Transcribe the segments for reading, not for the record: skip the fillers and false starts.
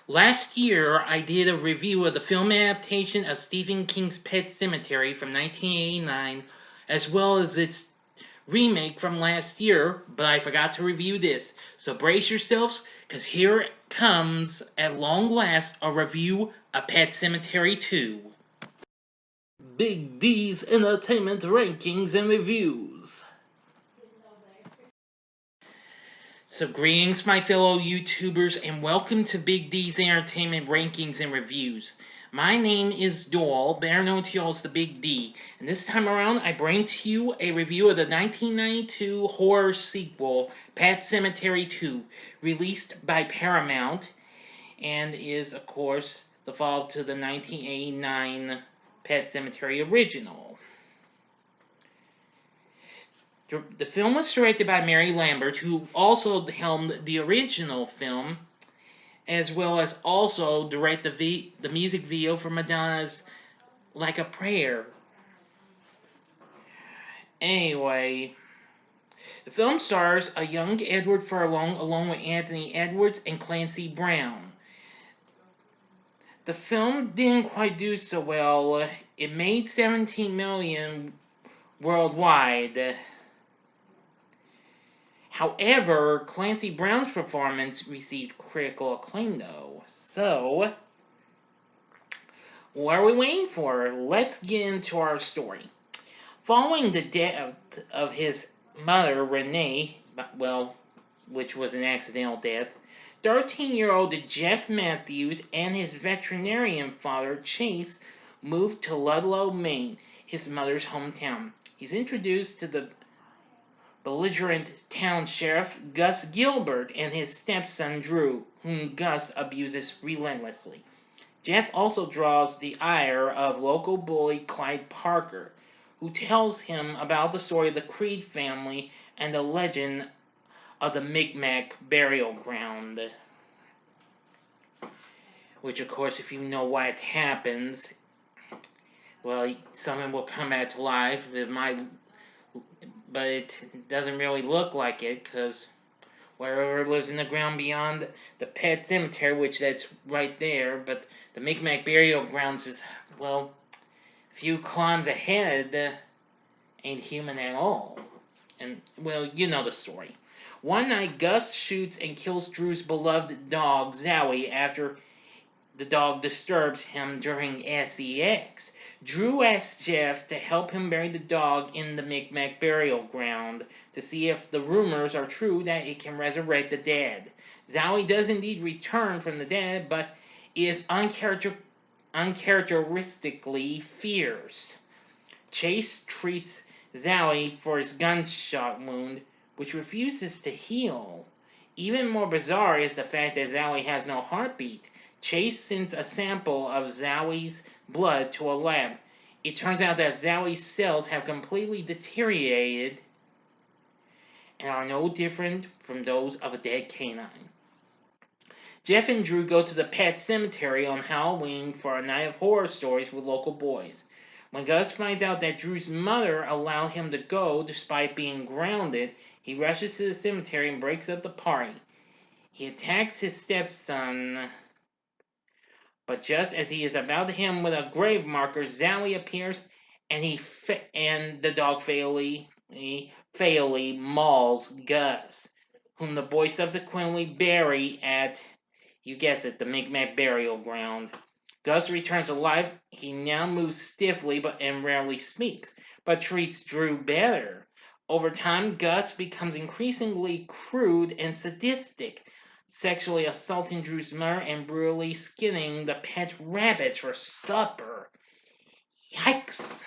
Last year, I did a review of the film adaptation of Stephen King's Pet Sematary from 1989, as well as its remake from last year, but I forgot to review this. So brace yourselves, because here comes, at long last, a review of Pet Sematary Two. Big D's Entertainment Rankings and Reviews. So, greetings, my fellow YouTubers, and welcome to Big D's Entertainment Rankings and Reviews. My name is Doyle, better known to y'all as the Big D, and this time around I bring to you a review of the 1992 horror sequel, Pet Sematary Two, released by Paramount, and is, of course, the follow-up to the 1989 Pet Sematary original. The film was directed by Mary Lambert, who also helmed the original film, as well as also directed the music video for Madonna's Like a Prayer. Anyway, the film stars a young Edward Furlong along with Anthony Edwards and Clancy Brown. The film didn't quite do so well. It made $17 million worldwide. However, Clancy Brown's performance received critical acclaim though. So, what are we waiting for? Let's get into our story. Following the death of his mother, Renee, which was an accidental death, 13-year-old Jeff Matthews and his veterinarian father, Chase, moved to Ludlow, Maine, his mother's hometown. He's introduced to the belligerent town sheriff Gus Gilbert and his stepson Drew, whom Gus abuses relentlessly. Jeff also draws the ire of local bully Clyde Parker, who tells him about the story of the Creed family and the legend of the Micmac burial ground. Which, of course, if you know why it happens, well, someone will come back to life. But it doesn't really look like it, because wherever lives in the ground beyond the Pet Cemetery, which that's right there, but the Micmac burial grounds is, well, a few climbs ahead, ain't human at all. And, well, you know the story. One night, Gus shoots and kills Drew's beloved dog, Zowie, after the dog disturbs him during sex. Drew asks Jeff to help him bury the dog in the Micmac burial ground to see if the rumors are true that it can resurrect the dead. Zowie does indeed return from the dead, but is uncharacteristically fierce. Chase treats Zowie for his gunshot wound, which refuses to heal. Even more bizarre is the fact that Zowie has no heartbeat. Chase sends a sample of Zowie's blood to a lab. It turns out that Zowie's cells have completely deteriorated and are no different from those of a dead canine. Jeff and Drew go to the pet cemetery on Halloween for a night of horror stories with local boys. When Gus finds out that Drew's mother allowed him to go despite being grounded, he rushes to the cemetery and breaks up the party. He attacks his stepson, but just as he is about to hit him with a grave marker, Zowie appears and the dog fatally mauls Gus, whom the boys subsequently bury at, you guessed it, the Micmac burial ground. Gus returns to life. He now moves stiffly and rarely speaks, but treats Drew better. Over time, Gus becomes increasingly crude and sadistic, sexually assaulting Drew's mother and brutally skinning the pet rabbits for supper. Yikes!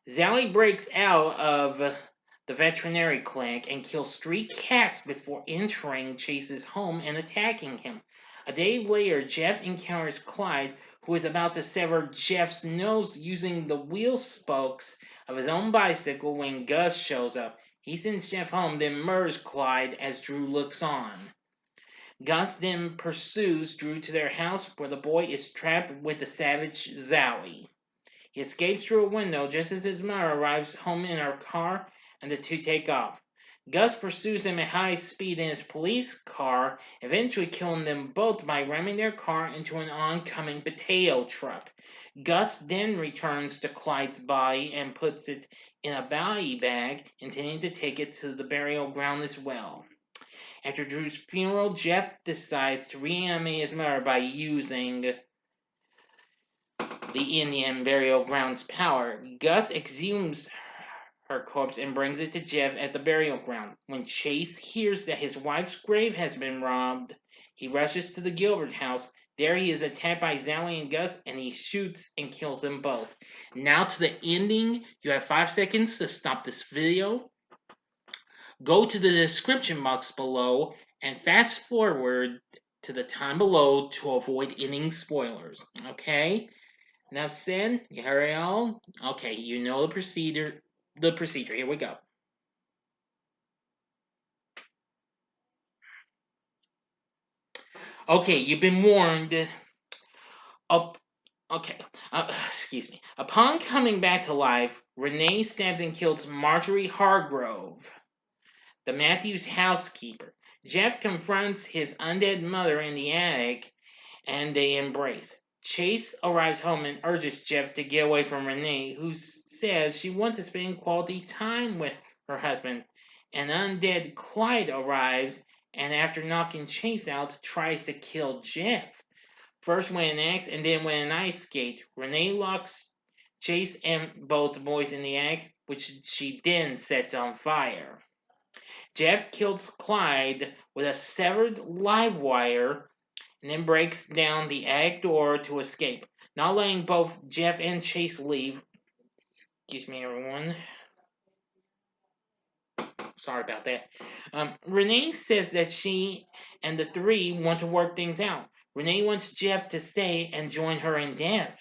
Zowie breaks out of the veterinary clinic and kills 3 cats before entering Chase's home and attacking him. A day later, Jeff encounters Clyde, who is about to sever Jeff's nose using the wheel spokes of his own bicycle when Gus shows up. He sends Jeff home, then murders Clyde as Drew looks on. Gus then pursues Drew to their house, where the boy is trapped with the savage Zowie. He escapes through a window just as his mother arrives home in her car, and the two take off. Gus pursues them at high speed in his police car, eventually killing them both by ramming their car into an oncoming potato truck. Gus then returns to Clyde's body and puts it in a body bag, intending to take it to the burial ground as well. After Drew's funeral, Jeff decides to reanimate his mother by using the Indian burial ground's power. Gus exhumes her corpse and brings it to Jeff at the burial ground. When Chase hears that his wife's grave has been robbed, he rushes to the Gilbert house. There he is attacked by Zowie and Gus, and he shoots and kills them both. Now to the ending. You have 5 seconds to stop this video. Go to the description box below and fast forward to the time below to avoid ending spoilers. Okay? Enough said. You hurry on. Okay, you know the procedure. Here we go. Okay, you've been warned. Excuse me. Upon coming back to life, Renee stabs and kills Marjorie Hargrove, the Matthews housekeeper. Jeff confronts his undead mother in the attic, and they embrace. Chase arrives home and urges Jeff to get away from Renee, who says she wants to spend quality time with her husband. An undead Clyde arrives, and after knocking Chase out, tries to kill Jeff. First with an axe and then with an ice skate. Renee locks Chase and both boys in the attic, which she then sets on fire. Jeff kills Clyde with a severed live wire and then breaks down the attic door to escape, not letting both Jeff and Chase leave. Excuse me, everyone. Sorry about that. Renee says that she and the three want to work things out. Renee wants Jeff to stay and join her in death,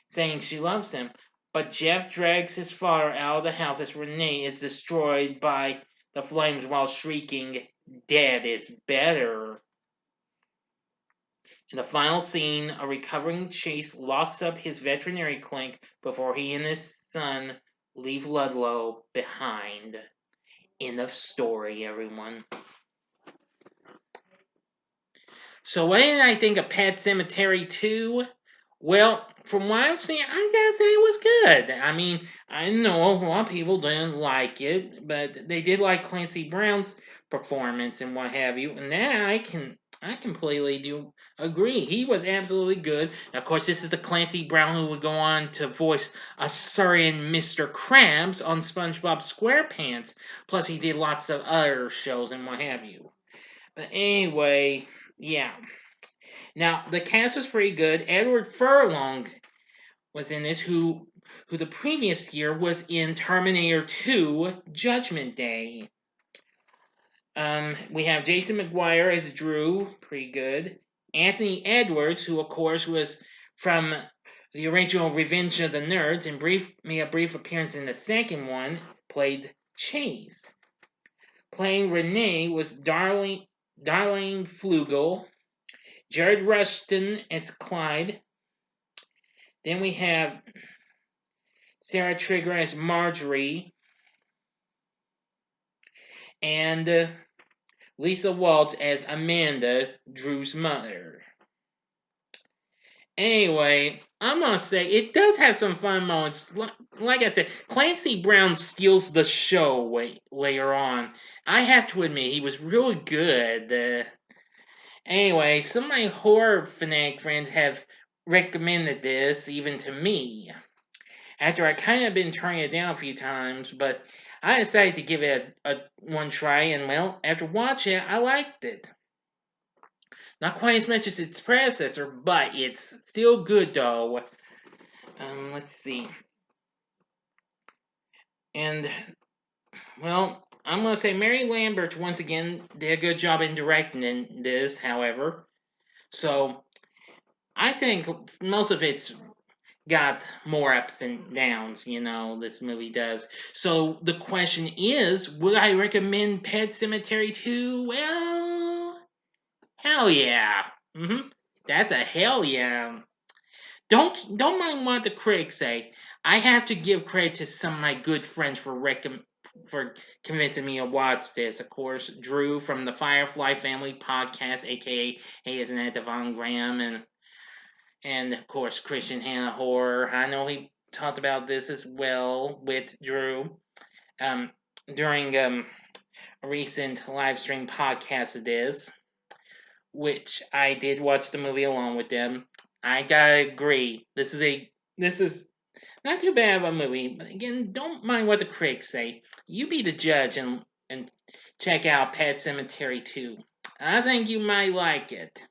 saying she loves him. But Jeff drags his father out of the house as Renee is destroyed by the flames while shrieking, "Dead is better." In the final scene, a recovering Chase locks up his veterinary clinic before he and his son leave Ludlow behind. End of story, everyone. So what did I think of Pet Sematary 2? Well, from what I've seen, I gotta say it was good. I mean, I know a lot of people didn't like it, but they did like Clancy Brown's performance and what have you, and that I completely do agree. He was absolutely good. Of course, this is the Clancy Brown who would go on to voice a certain Mr. Krabs on SpongeBob SquarePants. Plus, he did lots of other shows and what have you. But anyway, yeah. Now the cast was pretty good. Edward Furlong was in this, who the previous year was in Terminator 2: Judgment Day. We have Jason McGuire as Drew, pretty good. Anthony Edwards, who of course was from the original Revenge of the Nerds and made a brief appearance in the second one, played Chase. Playing Renee was Darlene Flugel. Jared Rushton as Clyde. Then we have Sarah Trigger as Marjorie. And Lisa Waltz as Amanda, Drew's mother. Anyway, I'm gonna say it does have some fun moments. Like I said, Clancy Brown steals the show later on. I have to admit, he was really good. Anyway, some of my horror fanatic friends have recommended this even to me. After I kind of been turning it down a few times, but I decided to give it a one try, and well, after watching it, I liked it. Not quite as much as its predecessor, but it's still good though. Let's see. And, well, I'm going to say Mary Lambert once again did a good job in directing this, however. So, I think most of it's got more ups and downs, this movie does. So the question is, would I recommend Pet Sematary 2? Well, hell yeah. That's a hell yeah. Don't mind what the critics say. I have to give credit to some of my good friends for for convincing me to watch this. Of course, Drew from the Firefly Family Podcast, aka Hey Isn't That Devon Graham, and of course Christian Hannah Horror. I know he talked about this as well with Drew um, during a recent live stream podcast of this, which I did watch the movie along with them. I gotta agree, this is not too bad of a movie, but again, don't mind what the critics say. You be the judge and check out Pet Sematary Two. I think you might like it.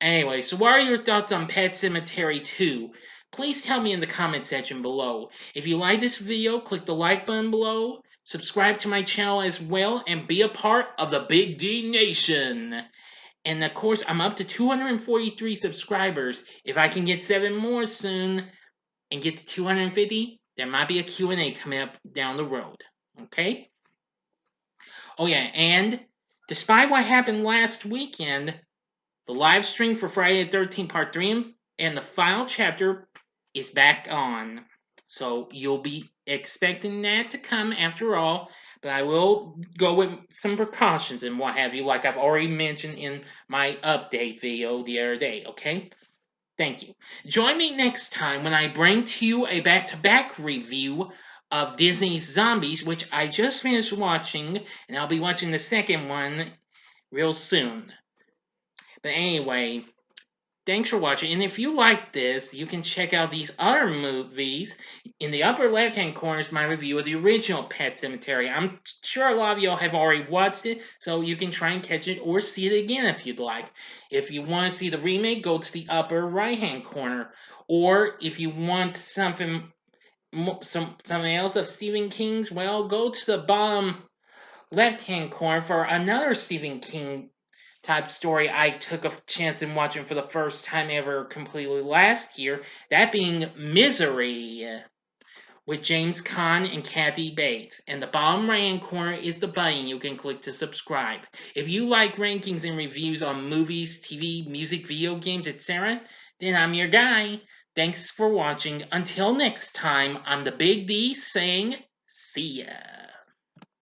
Anyway, so what are your thoughts on Pet Sematary 2? Please tell me in the comment section below. If you like this video, click the like button below, subscribe to my channel as well, and be a part of the Big D Nation. And of course, I'm up to 243 subscribers. If I can get 7 more soon and get to 250, there might be a Q&A coming up down the road. Okay? Oh yeah, and despite what happened last weekend, the live stream for Friday the 13th Part 3 and the final chapter is back on. So you'll be expecting that to come after all, but I will go with some precautions and what have you, like I've already mentioned in my update video the other day, okay? Thank you. Join me next time when I bring to you a back-to-back review of Disney's Zombies, which I just finished watching, and I'll be watching the second one real soon. But anyway, thanks for watching, and if you like this, you can check out these other movies. In the upper left-hand corner is my review of the original Pet Sematary. I'm sure a lot of y'all have already watched it, so you can try and catch it or see it again if you'd like. If you want to see the remake, go to the upper right-hand corner. Or if you want something else of Stephen King's, well, go to the bottom left-hand corner for another Stephen King type story I took a chance in watching for the first time ever completely last year, that being Misery with James Caan and Kathy Bates. And the bottom right hand corner is the button you can click to subscribe. If you like rankings and reviews on movies, TV, music, video games, etc., then I'm your guy. Thanks for watching. Until next time, I'm the Big D saying, see ya.